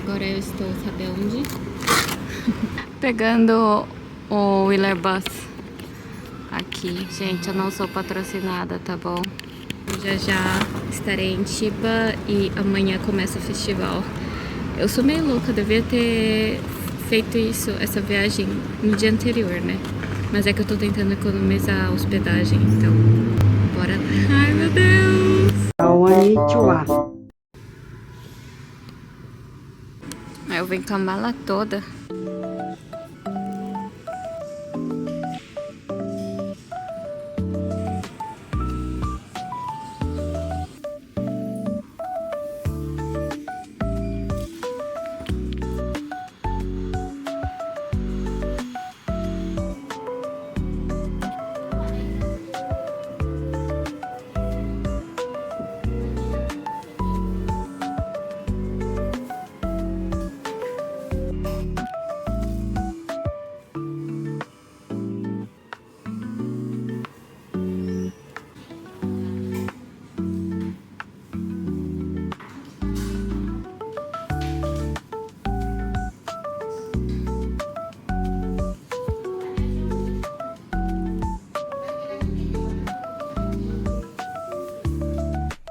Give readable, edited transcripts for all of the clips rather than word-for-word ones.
Agora eu estou, sabe onde? Pegando o Wheeler Bus aqui. Gente, eu não sou patrocinada, tá bom? Já já estarei em Chiba e amanhã começa o festival. Eu sou meio louca, devia ter feito essa viagem no dia anterior, né? Mas é que eu tô tentando economizar a hospedagem, então bora lá. Ai, meu Deus! Konnichiwa. Aí eu venho com a mala toda.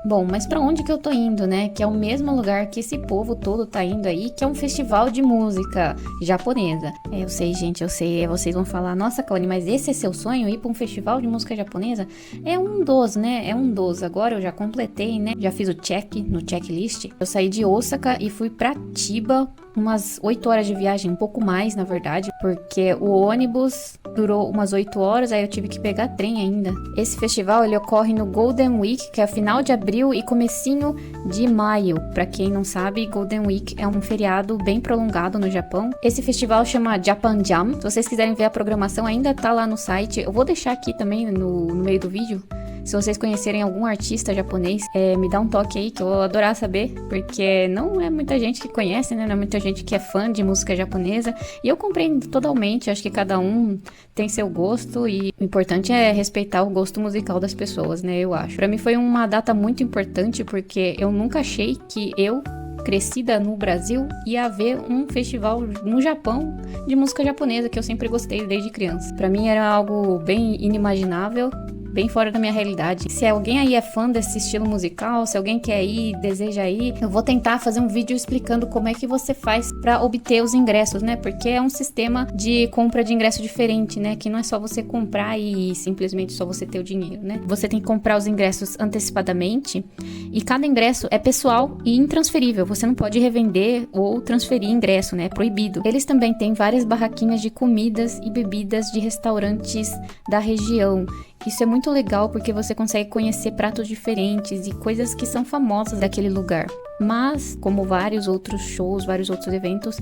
Bom, mas pra onde que eu tô indo, né? Que é o mesmo lugar que esse povo todo tá indo aí, que é um festival de música japonesa. Eu sei, gente, eu sei. Vocês vão falar, nossa, Kawane, mas esse é seu sonho, ir pra um festival de música japonesa? É um dos, né? É um dos. Agora eu já completei, né? Já fiz o check no checklist. Eu saí de Osaka e fui pra Chiba, umas 8 horas de viagem, um pouco mais, na verdade, porque o ônibus durou umas 8 horas, aí eu tive que pegar trem ainda. Esse festival, ele ocorre no Golden Week, que é final de abril e comecinho de maio. Pra quem não sabe, Golden Week é um feriado bem prolongado no Japão. Esse festival chama Japan Jam. Se vocês quiserem ver a programação, ainda tá lá no site. Eu vou deixar aqui também no meio do vídeo. Se vocês conhecerem algum artista japonês, me dá um toque aí que eu vou adorar saber, porque não é muita gente que conhece, né? Não é muita gente que é fã de música japonesa. E eu compreendo totalmente, acho que cada um tem seu gosto e o importante é respeitar o gosto musical das pessoas, né? Eu acho. Pra mim foi uma data muito importante porque eu nunca achei que eu, crescida no Brasil, ia haver um festival no Japão de música japonesa, que eu sempre gostei desde criança. Pra mim era algo bem inimaginável, bem fora da minha realidade. Se alguém aí é fã desse estilo musical, se alguém quer ir, deseja ir, eu vou tentar fazer um vídeo explicando como é que você faz pra obter os ingressos, né? Porque é um sistema de compra de ingresso diferente, né? Que não é só você comprar e simplesmente só você ter o dinheiro, né? Você tem que comprar os ingressos antecipadamente e cada ingresso é pessoal e intransferível. Você não pode revender ou transferir ingresso, né? É proibido. Eles também têm várias barraquinhas de comidas e bebidas de restaurantes da região. Isso é muito legal porque você consegue conhecer pratos diferentes e coisas que são famosas daquele lugar. Mas, como vários outros shows, vários outros eventos,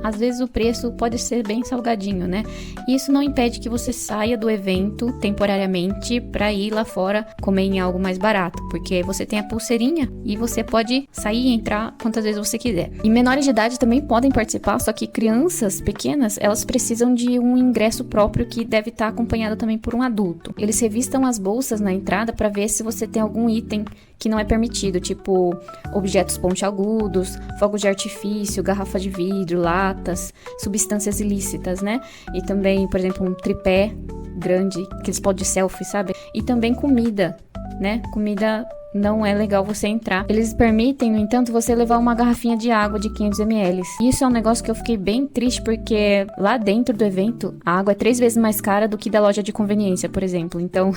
às vezes o preço pode ser bem salgadinho, né? E isso não impede que você saia do evento temporariamente para ir lá fora comer em algo mais barato, porque você tem a pulseirinha e você pode sair e entrar quantas vezes você quiser. E menores de idade também podem participar, só que crianças pequenas, elas precisam de um ingresso próprio que deve estar acompanhado também por um adulto. Eles revistam as bolsas na entrada para ver se você tem algum item que não é permitido, tipo objetos pontiagudos, fogos de artifício, garrafa de vidro, latas, substâncias ilícitas, né? E também, por exemplo, um tripé grande, aqueles pó de selfie, sabe? E também comida, né? Comida não é legal você entrar. Eles permitem, no entanto, você levar uma garrafinha de água de 500 ml. Isso é um negócio que eu fiquei bem triste, porque lá dentro do evento, a água é 3 vezes mais cara do que da loja de conveniência, por exemplo. Então,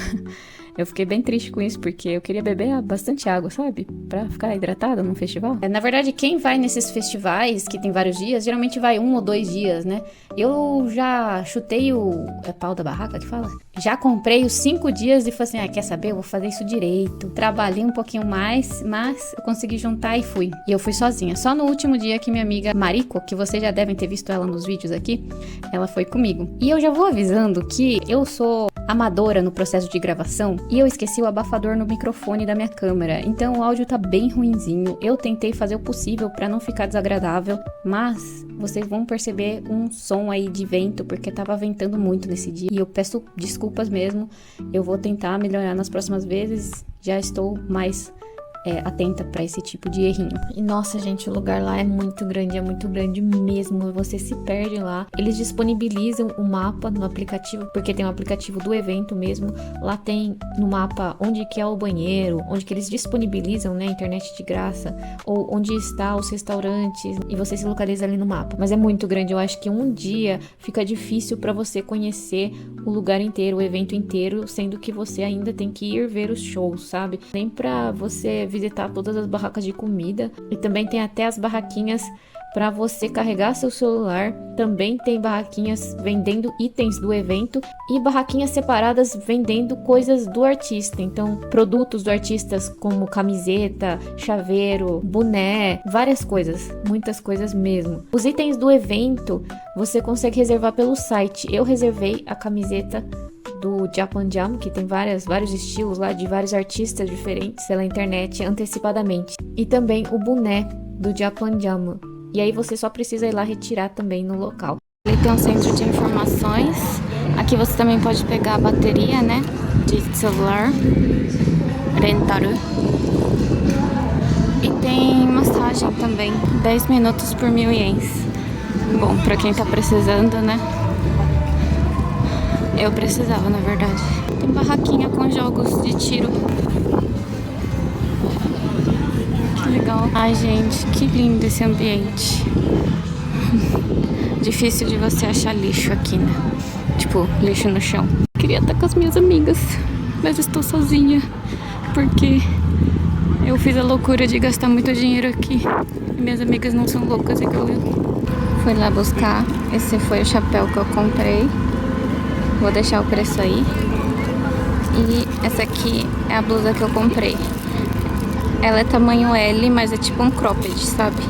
eu fiquei bem triste com isso, porque eu queria beber bastante água, sabe? Pra ficar hidratada num festival. Na verdade, quem vai nesses festivais, que tem vários dias, geralmente vai 1 ou 2 dias, né? Eu já chutei o... É pau da barraca que fala? Já comprei os 5 dias e falei assim, quer saber? Eu vou fazer isso direito. Trabalhei um pouquinho mais, mas eu consegui juntar e fui. E eu fui sozinha. Só no último dia que minha amiga Mariko, que vocês já devem ter visto ela nos vídeos aqui, ela foi comigo. E eu já vou avisando que eu sou amadora no processo de gravação e eu esqueci o abafador no microfone da minha câmera, então o áudio tá bem ruinzinho. Eu tentei fazer o possível para não ficar desagradável, mas vocês vão perceber um som aí de vento, porque tava ventando muito nesse dia e eu peço desculpas mesmo. Eu vou tentar melhorar nas próximas vezes, já estou mais atenta pra esse tipo de errinho. E nossa, gente, o lugar lá é muito grande mesmo. Você se perde lá. Eles disponibilizam o mapa no aplicativo, porque tem um aplicativo do evento mesmo. Lá tem no mapa onde que é o banheiro, onde que eles disponibilizam, né, internet de graça, ou onde está os restaurantes, e você se localiza ali no mapa. Mas é muito grande, eu acho que um dia fica difícil pra você conhecer o lugar inteiro, o evento inteiro, sendo que você ainda tem que ir ver os shows, sabe? Nem pra você visitar todas as barracas de comida. E também tem até as barraquinhas para você carregar seu celular. Também tem barraquinhas vendendo itens do evento e barraquinhas separadas vendendo coisas do artista. Então, produtos do artista como camiseta, chaveiro, boné, várias coisas, muitas coisas mesmo. Os itens do evento você consegue reservar pelo site. Eu reservei a camiseta do Japan Jam, que tem vários estilos lá de vários artistas diferentes pela internet antecipadamente. E também o boné do Japan Jam. E aí você só precisa ir lá retirar também no local. Ele tem um centro de informações. Aqui você também pode pegar a bateria, né, de celular, rentaru. E tem massagem também, 10 minutos por 1.000 ienes. Bom, pra quem tá precisando, né? Eu precisava, na verdade. Tem barraquinha com jogos de tiro. Que legal. Ai, gente, que lindo esse ambiente. Difícil de você achar lixo aqui, né? Tipo, lixo no chão. Queria estar com as minhas amigas, mas estou sozinha. Porque eu fiz a loucura de gastar muito dinheiro aqui. E minhas amigas não são loucas, igual eu. Fui lá buscar. Esse foi o chapéu que eu comprei. Vou deixar o preço aí. E essa aqui é a blusa que eu comprei. Ela é tamanho L, mas é tipo um cropped, sabe?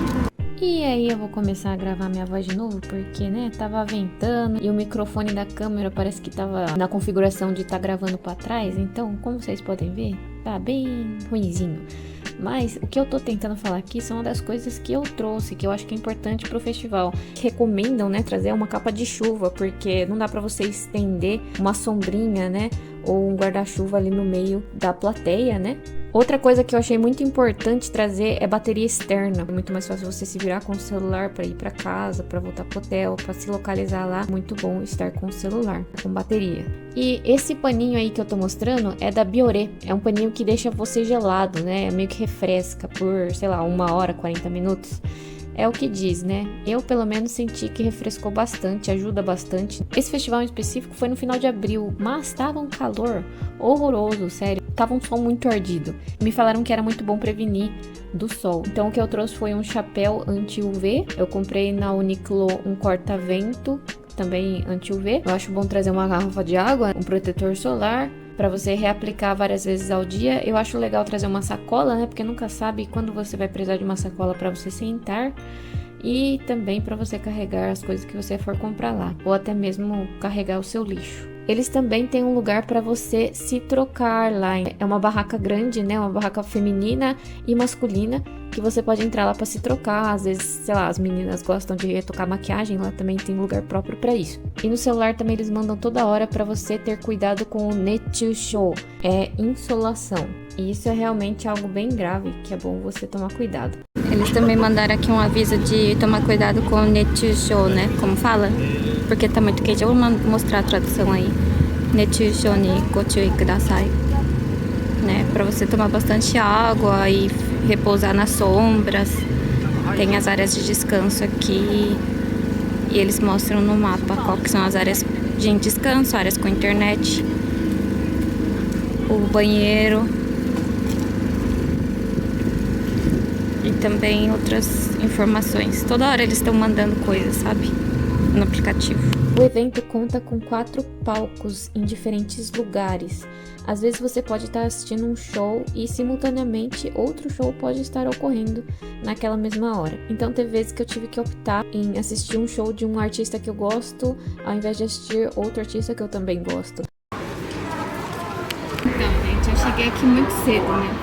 E aí eu vou começar a gravar minha voz de novo, porque, né, tava ventando e o microfone da câmera parece que tava na configuração de estar gravando pra trás. Então, como vocês podem ver, tá bem ruinzinho. Mas o que eu tô tentando falar aqui são uma das coisas que eu trouxe, que eu acho que é importante pro festival. Recomendam, né, trazer uma capa de chuva, porque não dá pra você estender uma sombrinha, né, ou um guarda-chuva ali no meio da plateia, né? Outra coisa que eu achei muito importante trazer é bateria externa. É muito mais fácil você se virar com o celular para ir para casa, para voltar pro hotel, para se localizar lá. Muito bom estar com o celular, com bateria. E esse paninho aí que eu tô mostrando é da Bioré. É um paninho que deixa você gelado, né? Meio que refresca por, sei lá, 1 hora, 40 minutos. É o que diz, né? Eu, pelo menos, senti que refrescou bastante, ajuda bastante. Esse festival em específico foi no final de abril, mas tava um calor horroroso, sério. Tava um sol muito ardido. Me falaram que era muito bom prevenir do sol. Então, o que eu trouxe foi um chapéu anti-UV. Eu comprei na Uniqlo um corta-vento, também anti-UV. Eu acho bom trazer uma garrafa de água, um protetor solar, para você reaplicar várias vezes ao dia. Eu acho legal trazer uma sacola, né? Porque nunca sabe quando você vai precisar de uma sacola para você sentar. E também para você carregar as coisas que você for comprar lá. Ou até mesmo carregar o seu lixo. Eles também têm um lugar para você se trocar lá. É uma barraca grande, né? Uma barraca feminina e masculina, que você pode entrar lá para se trocar. Às vezes, sei lá, as meninas gostam de retocar maquiagem, lá também tem lugar próprio para isso. E no celular também eles mandam toda hora para você ter cuidado com o Netsushou, é insolação. E isso é realmente algo bem grave, que é bom você tomar cuidado. Eles também mandaram aqui um aviso de tomar cuidado com o Netsushou, né? Como fala? Porque tá muito quente. Eu vou mostrar a tradução aí. Netsushou ni gochūi kudasai. Né? Pra você tomar bastante água e repousar nas sombras. Tem as áreas de descanso aqui. E eles mostram no mapa qual que são as áreas de descanso, áreas com internet. O banheiro. E também outras informações. Toda hora eles estão mandando coisas, sabe? No aplicativo. O evento conta com 4 palcos em diferentes lugares. Às vezes você pode estar assistindo um show e simultaneamente outro show pode estar ocorrendo naquela mesma hora. Então teve vezes que eu tive que optar em assistir um show de um artista que eu gosto, ao invés de assistir outro artista que eu também gosto. Então, gente, eu cheguei aqui muito cedo, né?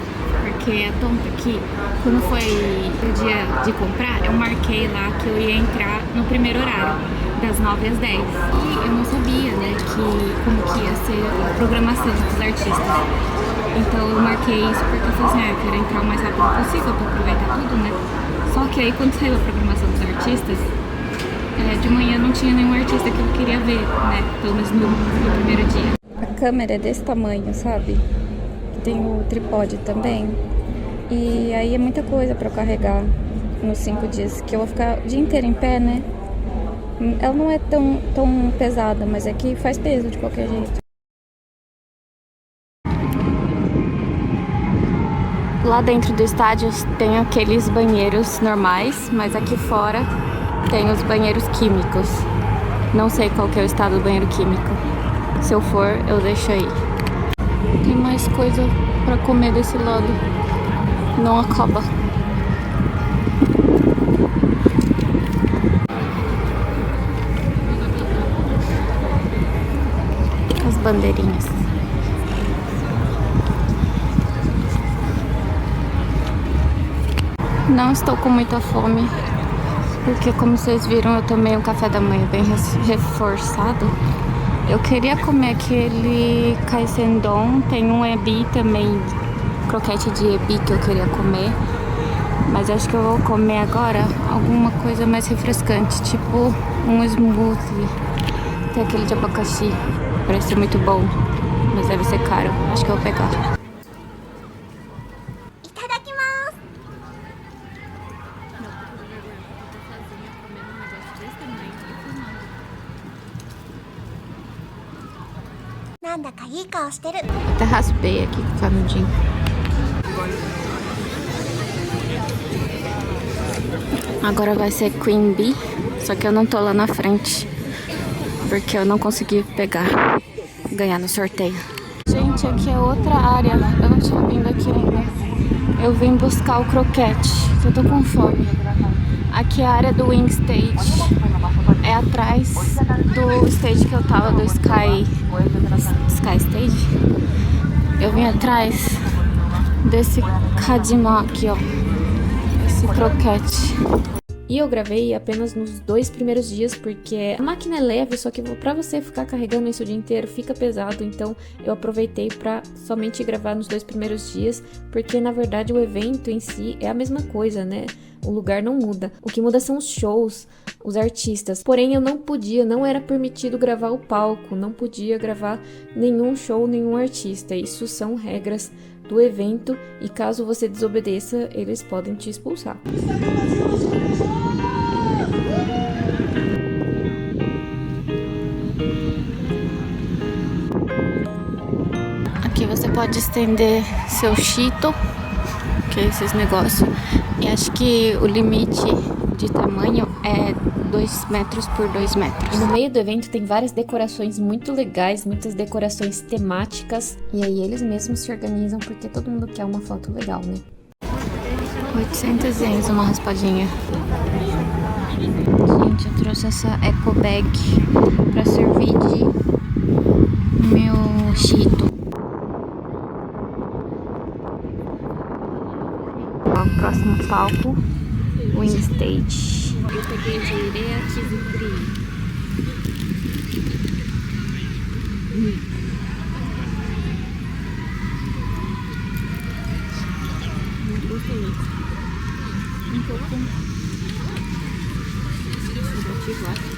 Porque a tonta aqui, quando foi o dia de comprar, eu marquei lá que eu ia entrar no primeiro horário. das 9 às 10. E eu não sabia, né, como que ia ser a programação dos artistas. Então eu marquei isso porque eu falei assim, eu quero entrar o mais rápido possível pra aproveitar tudo, né? Só que aí quando saiu a programação dos artistas, de manhã não tinha nenhum artista que eu queria ver, né? Pelo menos no primeiro dia. A câmera é desse tamanho, sabe? Tem o tripode também. E aí é muita coisa pra eu carregar nos 5 dias, que eu vou ficar o dia inteiro em pé, né? Ela não é tão pesada, mas é que faz peso de qualquer jeito. Lá dentro do estádio tem aqueles banheiros normais, mas aqui fora tem os banheiros químicos. Não sei qual que é o estado do banheiro químico. Se eu for, eu deixo aí. Tem mais coisa pra comer desse lado. Não acaba. As bandeirinhas. Não estou com muita fome, porque como vocês viram, eu tomei um café da manhã bem reforçado. Eu queria comer aquele caisendon, tem um ebi também, croquete de ebi que eu queria comer. Mas acho que eu vou comer agora alguma coisa mais refrescante, tipo um smoothie. Tem aquele de abacaxi, parece muito bom, mas deve ser caro, acho que eu vou pegar. Até raspei aqui com o canudinho. Agora vai ser Queen Bee, só que eu não tô lá na frente, porque eu não consegui ganhar no sorteio. Gente, aqui é outra área, eu não tinha vindo aqui ainda. Eu vim buscar o croquete, eu tô com fome. Aqui é a área do Wing Stage, é atrás do stage que eu tava, do Sky Stage. Eu vim atrás desse Kadima aqui, ó, esse croquete. E eu gravei apenas nos 2 primeiros dias, porque a máquina é leve, só que pra você ficar carregando isso o dia inteiro fica pesado, então eu aproveitei pra somente gravar nos 2 primeiros dias, porque na verdade o evento em si é a mesma coisa, né? O lugar não muda. O que muda são os shows, os artistas. Porém, eu não era permitido gravar o palco, não podia gravar nenhum show, nenhum artista. Isso são regras do evento e caso você desobedeça, eles podem te expulsar. Aqui você pode estender seu Cheeto, que é esses negócios. E acho que o limite de tamanho é 2 metros por 2 metros. E no meio do evento tem várias decorações muito legais, muitas decorações temáticas. E aí eles mesmos se organizam porque todo mundo quer uma foto legal, né? 800 ienes uma raspadinha. Gente, eu trouxe essa eco bag pra servir de meu Cheeto. O próximo palco, Wing Stage. Eu peguei direia Kizukuri. Muito gostoso. Um pouco sugestivo, acho.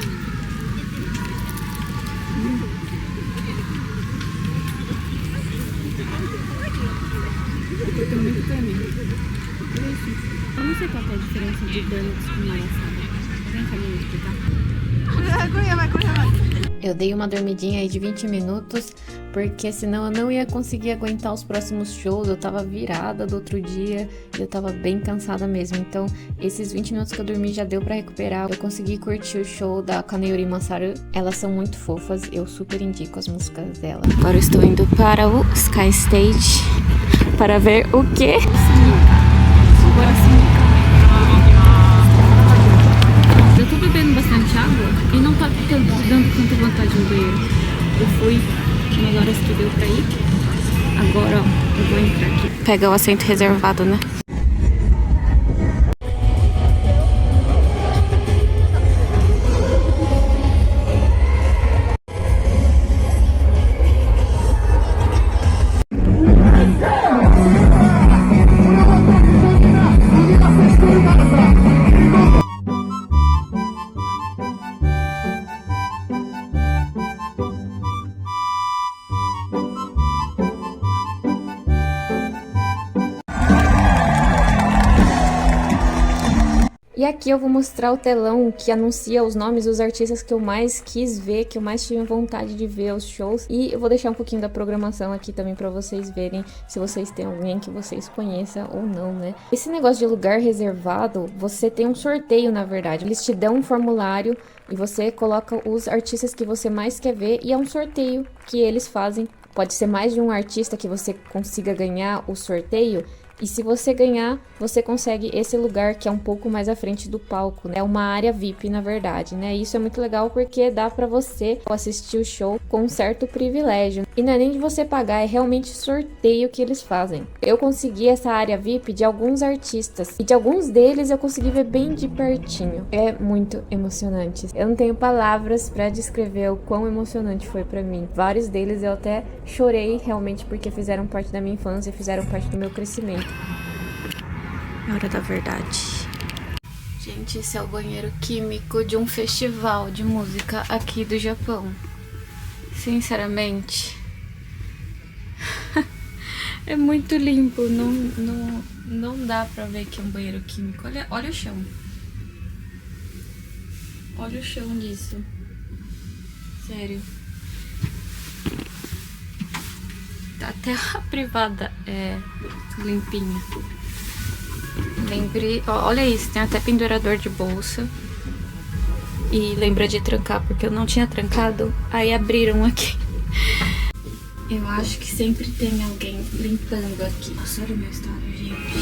Tem muito caminho. Eu não sei qual é a diferença de donuts com malhaçada. Vem cá me explicar. Eu dei uma dormidinha aí de 20 minutos, porque senão eu não ia conseguir aguentar os próximos shows. Eu tava virada do outro dia e eu tava bem cansada mesmo. Então, esses 20 minutos que eu dormi já deu pra recuperar. Eu consegui curtir o show da Kaneyori Masaru. Elas são muito fofas, eu super indico as músicas dela. Agora eu estou indo para o Sky Stage para ver o quê? Agora sim. Eu tô bebendo bastante água e não tá dando tanta vontade no banheiro. Eu fui nas horas que deu pra ir. Agora, ó, eu vou entrar aqui. Pega o assento reservado, né? E aqui eu vou mostrar o telão que anuncia os nomes dos artistas que eu mais quis ver, que eu mais tive vontade de ver os shows. E eu vou deixar um pouquinho da programação aqui também pra vocês verem se vocês têm alguém que vocês conheçam ou não, né? Esse negócio de lugar reservado, você tem um sorteio, na verdade. Eles te dão um formulário e você coloca os artistas que você mais quer ver e é um sorteio que eles fazem. Pode ser mais de um artista que você consiga ganhar o sorteio. E se você ganhar, você consegue esse lugar que é um pouco mais à frente do palco, né? É uma área VIP, na verdade, né? Isso é muito legal porque dá pra você assistir o show com um certo privilégio. E não é nem de você pagar, é realmente sorteio que eles fazem. Eu consegui essa área VIP de alguns artistas. E de alguns deles eu consegui ver bem de pertinho. É muito emocionante. Eu não tenho palavras pra descrever o quão emocionante foi pra mim. Vários deles eu até chorei realmente porque fizeram parte da minha infância, fizeram parte do meu crescimento. É hora da verdade. Gente, esse é o banheiro químico de um festival de música aqui do Japão. Sinceramente, é muito limpo. Não dá pra ver que é um banheiro químico. Olha o chão. Olha o chão disso. Sério. Até a privada é limpinha. Lembre, olha isso, tem até pendurador de bolsa. E lembra de trancar, porque eu não tinha trancado, aí abriram aqui. Eu acho que sempre tem alguém limpando aqui. Nossa, olha o meu estado, gente.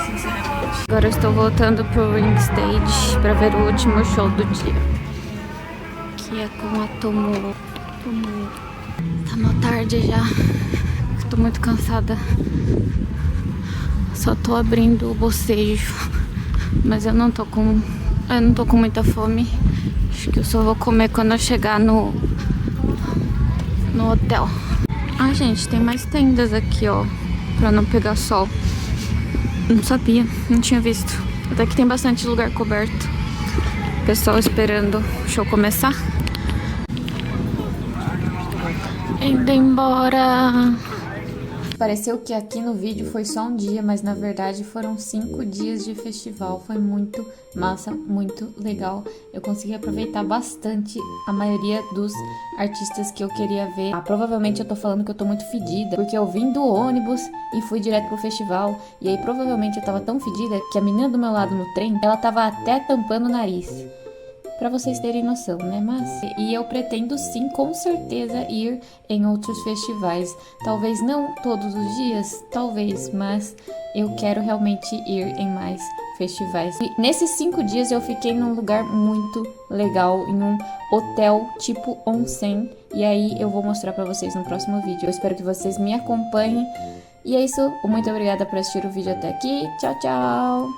Sinceramente. Agora eu estou voltando pro Ring Stage pra ver o último show do dia. Que é com a Tomoe. Tá mal tarde já. Tô muito cansada. Só tô abrindo o bocejo. Mas eu não tô com muita fome. Acho que eu só vou comer quando eu chegar no hotel. Ah, gente, tem mais tendas aqui, ó. Pra não pegar sol. Não sabia, não tinha visto. Até que tem bastante lugar coberto. Pessoal esperando o show começar. Indo embora. Pareceu que aqui no vídeo foi só um dia, mas na verdade foram 5 dias de festival. Foi muito massa, muito legal. Eu consegui aproveitar bastante a maioria dos artistas que eu queria ver. Provavelmente eu tô falando que eu tô muito fedida, porque eu vim do ônibus e fui direto pro festival. E aí provavelmente eu tava tão fedida que a menina do meu lado no trem, ela tava até tampando o nariz. Pra vocês terem noção, né? E eu pretendo sim, com certeza, ir em outros festivais. Talvez não todos os dias, talvez, mas eu quero realmente ir em mais festivais. E nesses 5 dias eu fiquei num lugar muito legal, em um hotel tipo onsen. E aí eu vou mostrar pra vocês no próximo vídeo. Eu espero que vocês me acompanhem. E é isso. Muito obrigada por assistir o vídeo até aqui. Tchau, tchau!